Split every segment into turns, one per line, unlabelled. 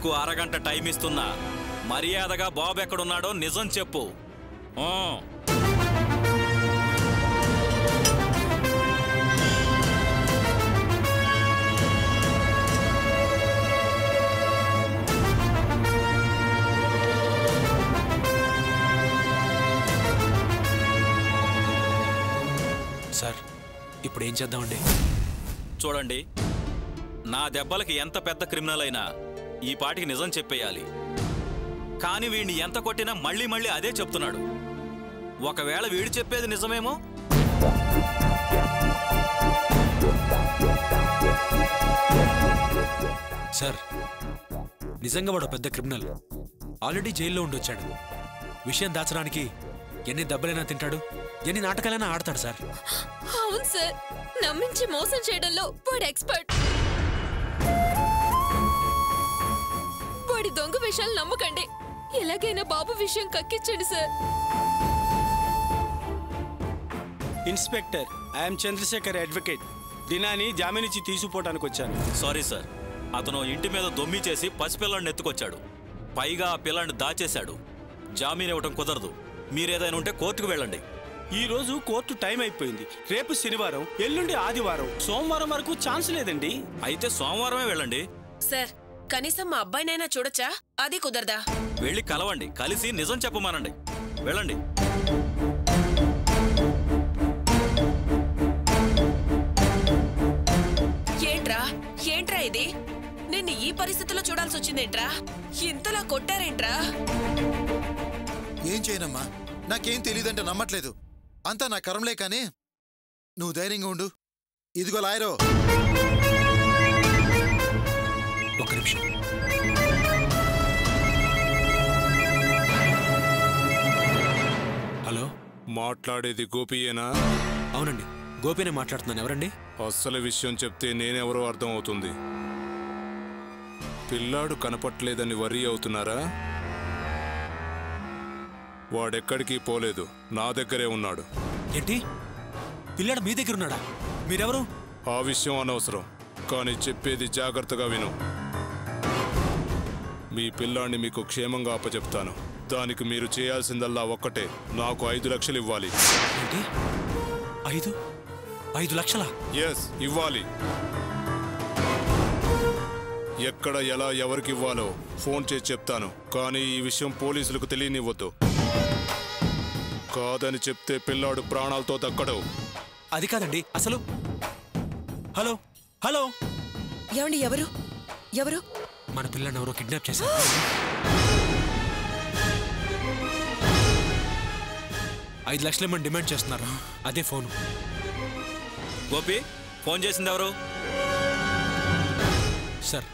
నీకు అరగంట టైం ఇస్తున్నా. మర్యాదగా బాబు ఎక్కడున్నాడో నిజం చెప్పు.
సార్, ఇప్పుడు ఏం చేద్దామండి?
చూడండి, నా దెబ్బలకి ఎంత పెద్ద క్రిమినల్ అయినా ఈ పాటికి నిజం చెప్పేయాలి. కానీ వీడిని ఎంత కొట్టినా మళ్ళీ మళ్ళీ అదే చెప్తున్నాడు. ఒకవేళ వీడు చెప్పేది నిజమేమో.
సార్, నిజంగా వాడు పెద్ద క్రిమినల్. ఆల్రెడీ జైల్లో ఉండొచ్చాడు. విషయం దాచడానికి ఎన్ని దెబ్బలైనా తింటాడు, ఎన్ని నాటకాలైనా ఆడతాడు సార్.
అవును సార్, నమ్మించి మోసం చేయడంలో వాడు ఎక్స్పర్ట్. వాడి దొంగ విషయాలు నమ్మకండి. ఎలాగైనా బాబు విషయం కక్కించండి sir.
Inspector, I'm Chandrasekhar, advocate. దినాని జామీనిచ్చి తీసుకుపోవడానికి వచ్చాను.
సారీ సార్, అతను ఇంటి మీద దొమ్మి చేసి పసిపిల్లాడిని ఎత్తుకొచ్చాడు. పైగా ఆ పిల్లాడిని దాచేశాడు. జామీన్ ఇవ్వటం కుదరదు. మీరేదైనా ఉంటే కోర్టుకు వెళ్ళండి.
ఈ రోజు కోర్టు టైం అయిపోయింది. రేపు శనివారం, ఎల్లుండి ఆదివారం, సోమవారం వరకు ఛాన్స్ లేదండి.
అయితే సోమవారమే వెళ్ళండి.
సార్, కనీసం మా అబ్బాయినైనా చూడొచ్చా? అది కుదరదా?
వెళ్ళి కలవండి, కలిసి నిజం చెప్పమానండి. వెళ్ళండి.
ఏంట్రా ఇది? నిన్ను ఈ పరిస్థితిలో చూడాల్సి వచ్చిందేంట్రా? ఇంతలా కొట్టారేంట్రా?
ఏం చేయనమ్మా, నాకేం తెలియదంటే నమ్మట్లేదు. అంతా నా కరంలే. కానీ నువ్వు ధైర్యంగా ఉండు. ఇదిగో లాయరో.
ఒక్క నిమిషం. హలో,
మాట్లాడేది గోపియేనా?
అవునండి, గోపినే మాట్లాడుతున్నాను. ఎవరండి?
అస్సలు విషయం చెప్తే నేనెవరో అర్థం అవుతుంది. పిల్లాడు కనపట్లేదని వర్రీ అవుతున్నారా? వాడెక్కడికి పోలేదు, నా దగ్గరే ఉన్నాడు.
ఏంటి? పిల్లాడు మీ దగ్గర ఉన్నాడా? మీరెవరు?
ఆ విషయం అనవసరం, కానీ చెప్పేది జాగ్రత్తగా విను. మీ పిల్లాన్ని మీకు క్షేమంగా అప్పచెప్తాను. దానికి మీరు చేయాల్సిందల్లా ఒక్కటే, నాకు 5 లక్షలు ఇవ్వాలి.
ఏంటి? 5 లక్షలా?
ఎస్, ఇవ్వాలి. ఎక్కడ, ఎలా, ఎవరికి ఇవ్వాలో ఫోన్ చేసి చెప్తాను. కానీ ఈ విషయం పోలీసులకు తెలియనివ్వద్దు. కాదని చెప్తే పిల్లాడు ప్రాణాలతో దక్కడు.
అది కాదండి అసలు. హలో హలో,
ఏమండి? ఎవరు ఎవరు?
మన పిల్లని ఎవరో కిడ్నాప్ చేశారు. ఐదు లక్షలు ఏమని డిమాండ్ చేస్తున్నారు. అదే ఫోను.
గోపి, ఫోన్ చేసింది ఎవరు?
సార్,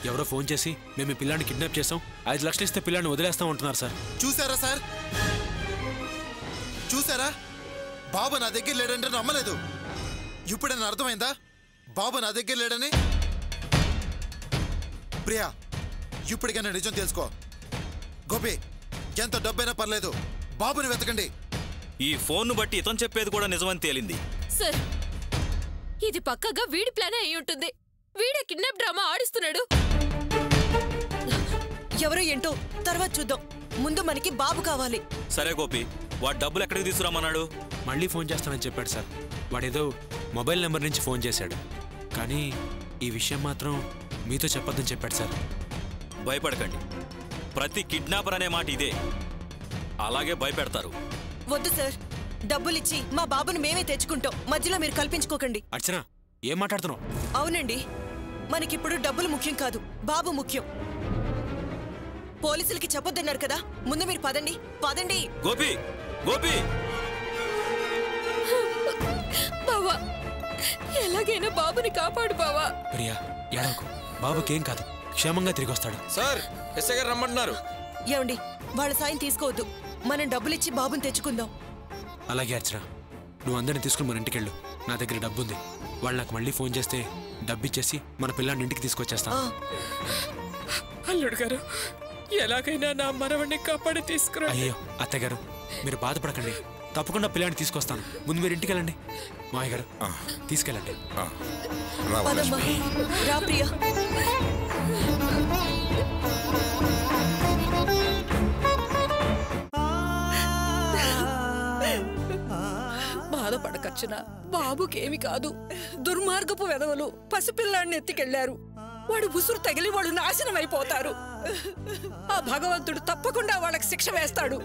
ఎవరో ఫోన్ చేసి మేము ఈ పిల్లాన్ని కిడ్నాప్ చేసాం, 5 లక్షలు ఇస్తే పిల్లాన్ని వదిలేస్తాం అంటున్నారు సార్.
చూసారా సార్? చూసారా? బాబు నా దగ్గర లేడంటే నమ్మలేదు. ఇప్పుడైనా అర్థమైందా బాబు నా దగ్గర లేడని? ప్రియా, ఇప్పటికైనా నిజం తెలుసుకో. గోపి, ఎంత డబ్బైనా పర్లేదు, బాబుని వెతకండి.
ఈ ఫోన్ను బట్టి ఇతను చెప్పేది కూడా నిజమని తేలింది.
సార్, ఇది పక్కగా వీడి ప్లాన్ అయి ఉంటుంది. వీడే కిడ్నాప్ డ్రామా ఆడిస్తున్నాడు.
ఎవరో ఏంటో తర్వాత చూద్దాం. ముందు మనకి బాబు కావాలి.
సరే గోపి, వాడు డబ్బులు ఎక్కడికి తీసుకురామన్నాడు?
మళ్ళీ ఫోన్ చేస్తానని చెప్పాడు సార్. వాడేదో మొబైల్ నెంబర్ నుంచి ఫోన్ చేశాడు, కానీ ఈ విషయం మాత్రం మీతో చెప్పొద్దని చెప్పాడు సార్.
భయపడకండి, ప్రతి కిడ్నాపర్ అనే మాట ఇదే. అలాగే భయపెడతారు.
వద్దు సార్, డబ్బులిచ్చి మా బాబును మేమే తెచ్చుకుంటాం. మధ్యలో మీరు కల్పించుకోకండి.
అర్చన, ఏం మాట్లాడుతున్నావు?
అవునండి, మనకిప్పుడు డబ్బులు ముఖ్యం కాదు, బాబు ముఖ్యం. పోలీసులకి చెప్పొద్దన్నారు కదా, ముందు మీరు పదండి పదండి.
గోపి, గోపి!
బావా, ఎలాగైనా బాబుని కాపాడు బావా.
ప్రియా, ఏడవకు. బాబుకేం కాదు, క్షేమంగా తిరిగి వస్తాడు.
సార్, ఎస్ఐ గారు రమ్మంటున్నారు.
ఏమండి, వాళ్ళ సాయం తీసుకోవద్దు. మనం డబ్బులిచ్చి బాబుని తెచ్చుకుందాం.
అలాగే అర్చన, నువ్వు అందరిని తీసుకుని మన ఇంటికి వెళ్ళు. నా దగ్గర డబ్బుంది. వాళ్ళు నాకు మళ్ళీ ఫోన్ చేస్తే డబ్బిచ్చేసి మన పిల్లాన్ని ఇంటికి తీసుకొచ్చేస్తాను.
అల్లుడు గారు, ఎలాగైనా నా మనవడిని కాపాడి తీసుకురా.
అయ్యో అత్తగారు, మీరు బాధపడకండి. తప్పకుండా పిల్లాన్ని తీసుకొస్తాను. ముందు మీరు ఇంటికి వెళ్ళండి. మాయ గారు, తీసుకెళ్ళండి.
రా ప్రియా.
బాధపడకర్చన, బాబుకేమి కాదు. దుర్మార్గపు వెధవలు పసిపిల్లాడిని ఎత్తికెళ్లారు. వాడు ఉసురు తగిలి వాడు నాశనం అయిపోతారు. ఆ భగవంతుడు తప్పకుండా వాళ్ళకి శిక్ష వేస్తాడు.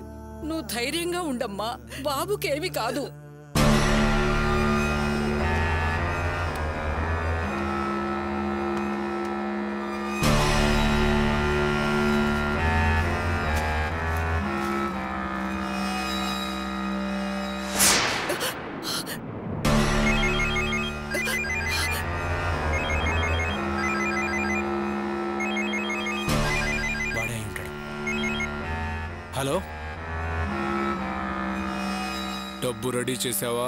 నువ్వు ధైర్యంగా ఉండమ్మా, బాబుకేమి కాదు.
హలో,
డబ్బు రెడీ చేసావా?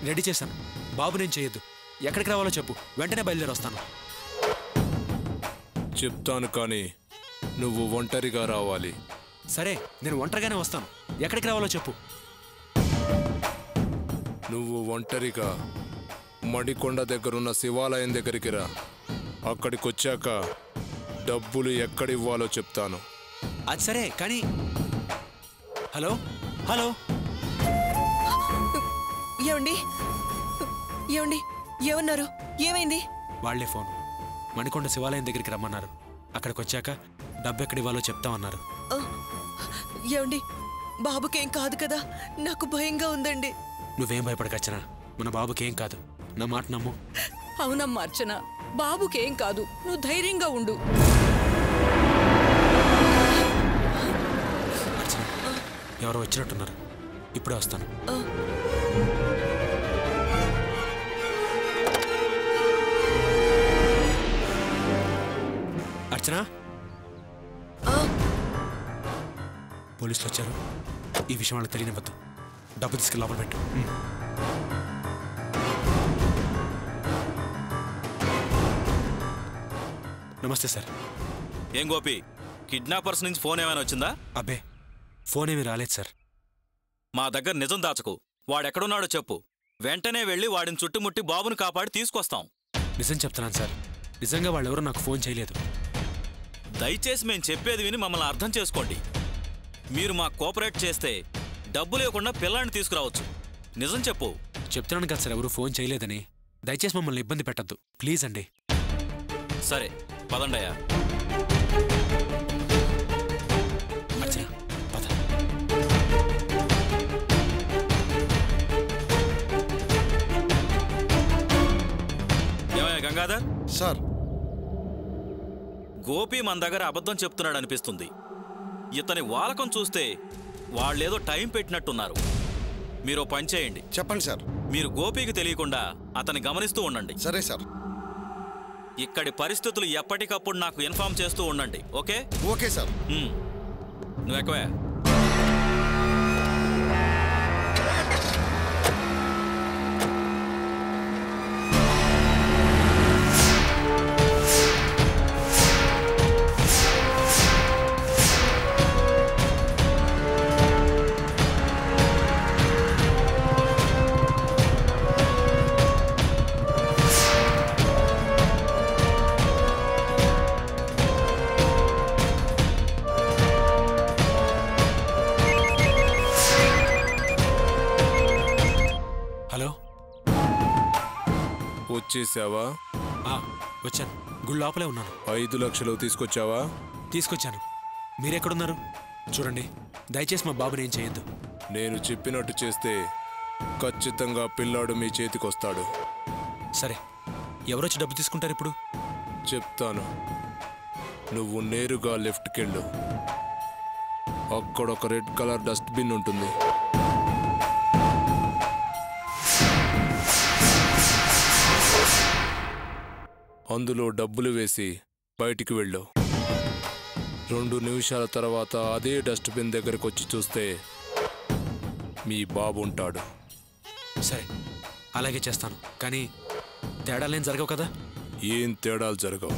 రెడీ చేశాను. బాబు నేను చేయొద్దు. ఎక్కడికి రావాలో చెప్పు, వెంటనే బయలుదేరి వస్తాను.
చెప్తాను కానీ నువ్వు ఒంటరిగా రావాలి.
సరే, నేను ఒంటరిగానే వస్తాను. ఎక్కడికి రావాలో చెప్పు.
నువ్వు ఒంటరిగా మడికొండ దగ్గరున్న శివాలయం దగ్గరికి రా. అక్కడికొచ్చాక డబ్బులు ఎక్కడివ్వాలో చెప్తాను.
అది సరే కానీ హలో హలో
ఏమండి ఏమండి ఏమన్నారు? ఏమైంది?
వాళ్లే ఫోన్. మణికొండ శివాలయం దగ్గరికి రమ్మన్నారు. అక్కడికి వచ్చాక డబ్బు ఎక్కడివ్వాలో చెప్తామన్నారు.
ఏమండి, బాబుకేం కాదు కదా? నాకు భయంగా ఉందండి.
నువ్వేం భయపడకచ్చనా, మన బాబుకేం కాదు. నా మాట నమ్ము.
అవునమ్మా అర్చన, బాబుకేం కాదు. నువ్వు ధైర్యంగా ఉండు.
అర్చన, ఎవరో వచ్చినట్టున్నారు. ఇప్పుడే వస్తాను. అర్చన, పోలీసులు వచ్చారు. ఈ విషయం వాళ్ళకి తెలియనివ్వద్దు. డబ్బు తీసుకెళ్ళి లోపల పెట్టు. నమస్తే సార్.
ఏం గోపి, కిడ్నాపర్స్ నుంచి ఫోన్ ఏమైనా వచ్చిందా?
అబ్బే, ఫోన్ ఏమీ రాలేదు సార్.
మా దగ్గర నిజం దాచకు. వాడెక్కడున్నాడో చెప్పు. వెంటనే వెళ్ళి వాడిని చుట్టుముట్టి బాబుని కాపాడి తీసుకొస్తాం.
నిజం చెప్తున్నాను సార్. నిజంగా వాళ్ళెవరూ నాకు ఫోన్ చేయలేదు.
దయచేసి మేము చెప్పేది విని మమ్మల్ని అర్థం చేసుకోండి. మీరు మా కోఆపరేట్ చేస్తే డబ్బు లేకుండా పిల్లాన్ని తీసుకురావచ్చు. నిజం చెప్పు.
చెప్తున్నాను కదా సార్, ఎవరు ఫోన్ చేయలేదని. దయచేసి మమ్మల్ని ఇబ్బంది పెట్టద్దు ప్లీజ్ అండి.
సరే పదండయ్యా.
అర్చన, పద.
ఏమయ్యా గంగాధర్?
సార్,
గోపి మన దగ్గర అబద్ధం చెప్తున్నాడు అనిపిస్తుంది. ఇతని వాలకం చూస్తే వాళ్ళేదో టైం పెట్టినట్టున్నారు. మీరు పని చేయండి.
చెప్పండి సార్.
మీరు గోపికి తెలియకుండా అతన్ని గమనిస్తూ ఉండండి.
సరే సార్.
ఇక్కడి పరిస్థితులు ఎప్పటికప్పుడు నాకు ఇన్ఫార్మ్ చేస్తూ ఉండండి. ఓకే?
Okay sir.
నువ్వు ఎక్కువే.
హలో,
వచ్చేసావా?
వచ్చాను. గుడి లోపలే ఉన్నాను.
5 లక్షలు తీసుకొచ్చావా?
తీసుకొచ్చాను. మీరెక్కడున్నారు? చూడండి, దయచేసి మా బాబుని ఏం చేయొద్దు.
నేను చెప్పినట్టు చేస్తే ఖచ్చితంగా పిల్లాడు మీ చేతికొస్తాడు.
సరే, ఎవరొచ్చి డబ్బు తీసుకుంటారు ఇప్పుడు?
చెప్తాను. నువ్వు నేరుగా లెఫ్ట్కెళ్ళు. అక్కడ ఒక రెడ్ కలర్ డస్ట్బిన్ ఉంటుంది. అందులో డబ్బులు వేసి బయటికి వెళ్ళు. 2 నిమిషాల తర్వాత అదే డస్ట్బిన్ దగ్గరకు వచ్చి చూస్తే మీ బాబు ఉంటాడు.
సరే, అలాగే చేస్తాను. కానీ తేడాలేం జరగవు కదా?
ఏం తేడాలు జరగవు.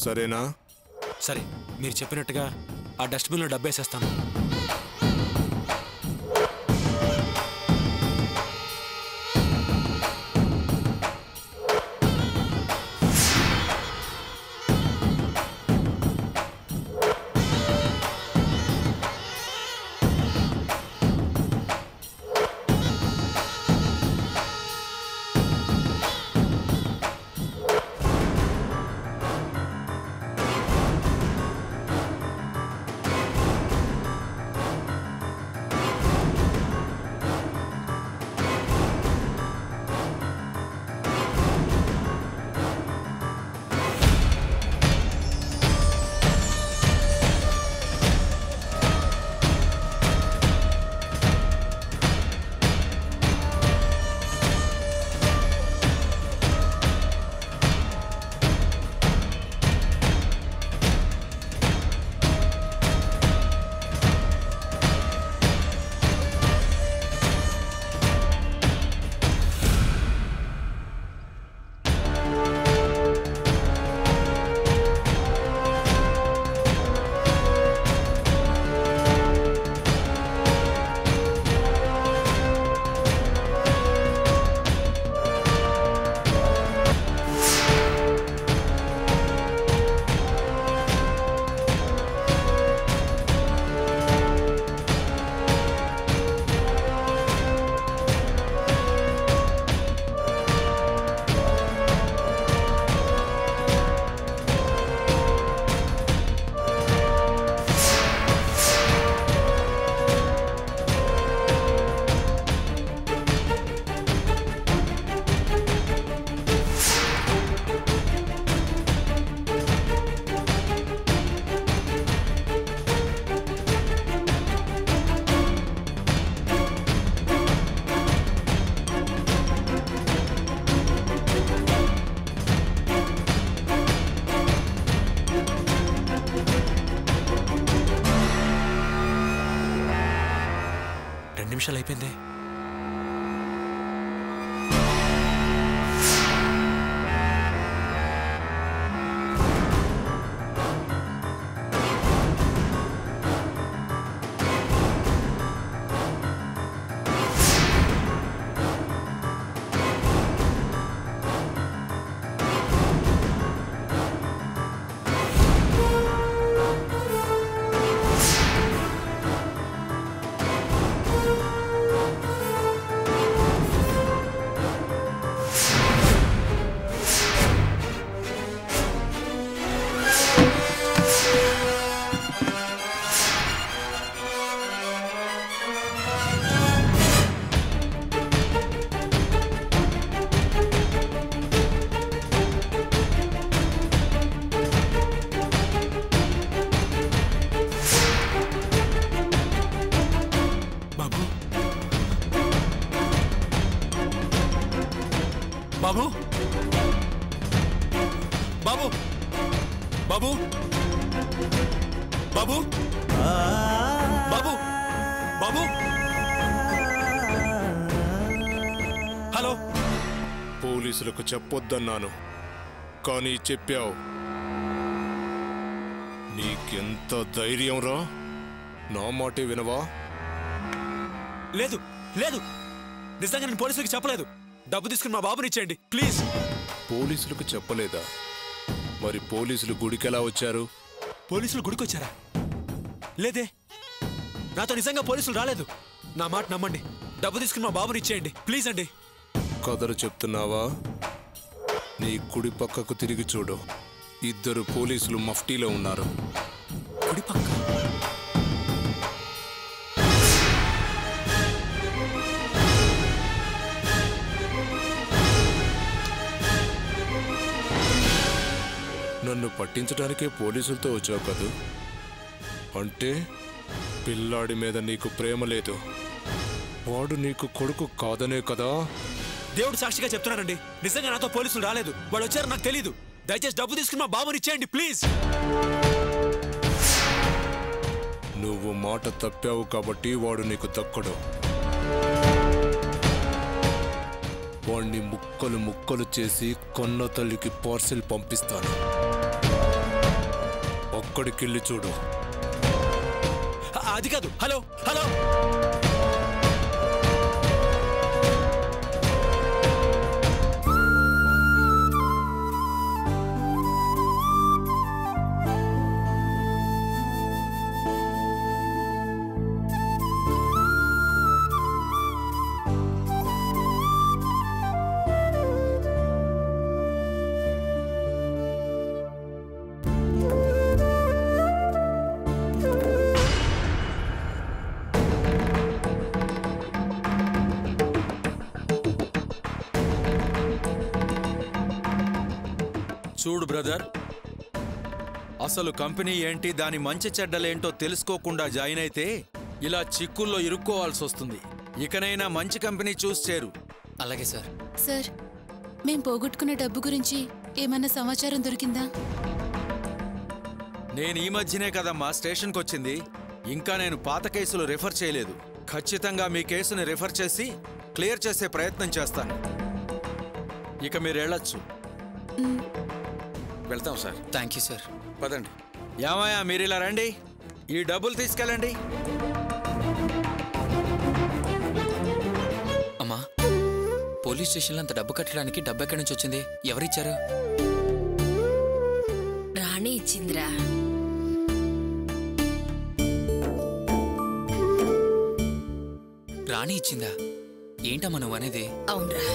సరేనా?
సరే, మీరు చెప్పినట్టుగా ఆ డస్ట్బిన్లో డబ్బేసేస్తాను. నిమిషాలు అయిపోయింది. బాబు బాబు బాబు బాబు బాబు బాబు హలో.
పోలీసులకు చెప్పొద్దన్నాను, కానీ చెప్పావు. నీకెంత ధైర్యం రా? నా మాటే వినవా?
లేదు లేదు, నిజంగా నేను పోలీసులకు చెప్పలేదు. డబ్బు తీసుకుని మా బాబుని ఇచ్చేయండి ప్లీజ్.
పోలీసులకు చెప్పలేదా? మరి పోలీసులు గుడికెలా వచ్చారు?
పోలీసులు గుడికి వచ్చారా? లేదే, నాతో నిజంగా పోలీసులు రాలేదు. నా మాట నమ్మండి, డబ్బు తీసుకుని మా బాబుని ఇచ్చేయండి ప్లీజ్ అండి.
కథలు చెప్తున్నావా? నీ కుడి పక్కకు తిరిగి చూడు, ఇద్దరు పోలీసులు మఫ్టీలో ఉన్నారు.
కుడి పక్క?
నన్ను పట్టించడానికే పోలీసులతో వచ్చావు కదూ? అంటే పిల్లాడి మీద నీకు ప్రేమ లేదు, వాడు నీకు కొడుకు కాదనే కదా?
దేవుడు సాక్షిగా చెప్తున్నానండి, నిజంగా నాతో పోలీసులు రాలేదు. వాళ్ళు వచ్చారు నాకు తెలీదు. దయచేసి డబ్బు తీసుకుని మా బాబుని ఇచ్చేయండి ప్లీజ్.
నువ్వు మాట తప్పావు కాబట్టి వాడు నీకు దక్కడు. వాణ్ణి ముక్కలు ముక్కలు చేసి కొన్న తల్లికి పార్సిల్ పంపిస్తాను. అక్కడికెళ్ళి చూడు.
అది కాదు. హలో హలో,
చూడు బ్రదర్, అసలు కంపెనీ ఏంటి, దాని మంచి చెడ్డలేంటో తెలుసుకోకుండా జాయిన్ అయితే ఇలా చిక్కుల్లో ఇరుక్కోవాల్సి వస్తుంది. ఇకనైనా మంచి కంపెనీ చూసి చేరు.
అలాగే సార్.
సార్, మేం పోగొట్టుకున్న డబ్బు గురించి ఏమన్నా సమాచారం దొరికిందా?
నేను ఈ మధ్యనే కదమ్మా స్టేషన్కి వచ్చింది. ఇంకా నేను పాత కేసులు రిఫర్ చేయలేదు. ఖచ్చితంగా మీ కేసుని రిఫర్ చేసి క్లియర్ చేసే ప్రయత్నం చేస్తాను. ఇక మీరు వెళ్ళొచ్చు. వెళ్తాం సార్.
Thank you sir.
పదండి. ఏమయ్యా మీరు ఇలా రండి, ఈ డబ్బులు తీసుకెళ్ళండి.
అమ్మా, పోలీస్ స్టేషన్లో అంత డబ్బు కట్టడానికి డబ్బు ఎక్కడి నుంచి వచ్చింది? ఎవరిచ్చారు?
రాణి ఇచ్చిందిరా.
రాణి ఇచ్చిందా? ఏంటమ్మా నువ్వు అనేది?
అవునరా,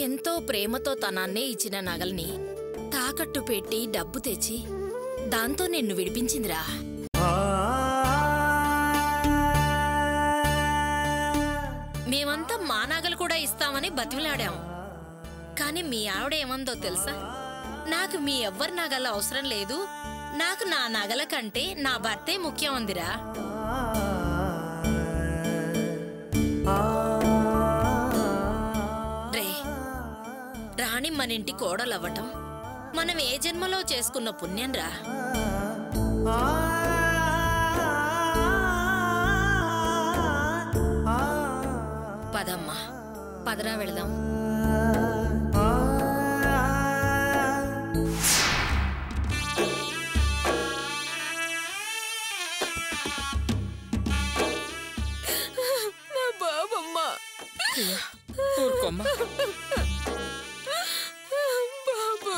ఎంతో ప్రేమతో తనాన్నే ఇచ్చిన నగల్ని తాకట్టు పెట్టి డబ్బు తెచ్చి దాంతో నిన్ను విడిపించిందిరా. మేమంతా మా నగలు కూడా ఇస్తామని బతిమిలాడాం. కాని మీ ఆవిడ ఏమందో తెలుసా? నాకు మీ ఎవ్వరి నగల అవసరం లేదు, నాకు నా నగల కంటే నా భర్తే ముఖ్యం అందిరా. రే, రాణి మన ఇంటి కోడలవ్వటం మనం ఏ జన్మలో చేసుకున్న పుణ్యం రా. పదరా వెళదాం.
నా బాబమ్మా.
ఊరుకోమ్మా.
బాబు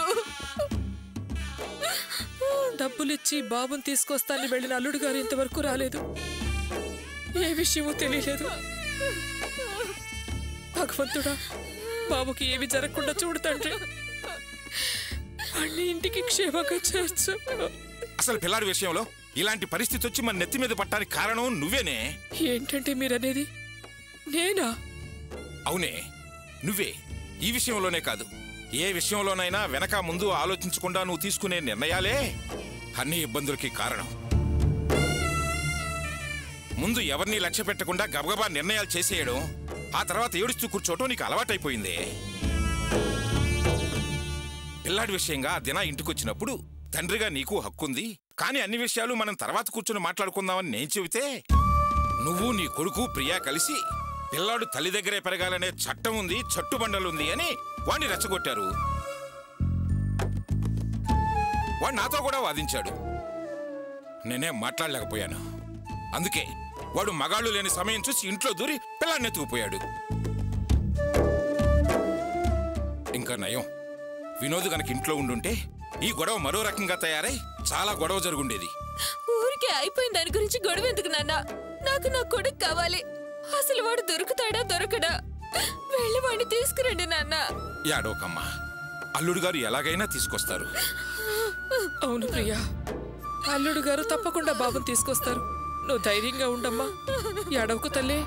డబ్బులిచ్చి బాబుని తీసుకొస్తానని వెళ్ళిన అల్లుడు గారు ఇంతవరకు రాలేదు. ఏ విషయమో తెలియలేదు. భగవంతుడా, బాబుకి ఏమి జరగకుండా చూడు తండ్రి. అన్ని ఇంటికి క్షేమంగా చేర్చు.
అసలు పిల్లాడి విషయంలో ఇలాంటి పరిస్థితి వచ్చి మన నెత్తి మీద పట్టడానికి కారణం నువ్వేనే.
ఏంటంటే మీరనేది? నేనా?
అవునే, నువ్వే. ఈ విషయంలోనే కాదు, ఏ విషయంలోనైనా వెనక ముందు ఆలోచించకుండా నువ్వు తీసుకునే నిర్ణయాలే అన్ని ఇబ్బందులకి కారణం. ముందు ఎవరిని లక్ష్య పెట్టకుండా గబగబా నిర్ణయాలు చేసేయడం, ఆ తర్వాత ఏడుస్తూ కూర్చోవటం నీకు అలవాటైపోయిందే. పిల్లాడి విషయంగా ఆ దిన ఇంటికొచ్చినప్పుడు తండ్రిగా నీకు హక్కుంది, కానీ అన్ని విషయాలు మనం తర్వాత కూర్చొని మాట్లాడుకుందామని నేను చెబితే నువ్వు నీ కొడుకు ప్రియా కలిసి పిల్లాడు తల్లి దగ్గరే పెరగాలనే చట్టం ఉంది, చట్టుబండలుంది అని వాణ్ణి రెచ్చగొట్టారు. వాడు నాతో కూడా వాదించాడు. నేనేం మాట్లాడలేకపోయాను. అందుకే వాడు మగాళ్ళు లేని సమయం చూసి ఇంట్లో దూరి పిల్లాన్ని ఎత్తుకుపోయాడు. ఇంకా నయం, వినోద్ గనక ఇంట్లో ఉండుంటే ఈ గొడవ మరో రకంగా తయారై చాలా గొడవ జరుగుండేది.
ఊరికే అయిపోయిన దాని గురించి గొడవ ఎందుకు నాన్న? నాకు నా కొడుకు కావాలి. అసలు వాడు దొరుకుతాడా దొరకడా? వెళ్ళి వాడిని తీసుకురండి నాన్న.
యాడోకమ్మా, అల్లుడు గారు ఎలాగైనా తీసుకొస్తారు.
అవును ప్రియా, అల్లుడు గారు తప్పకుండా బాబుని తీసుకొస్తారు. నువ్వు ధైర్యంగా ఉండమ్మా. ఏడవకు తల్లి.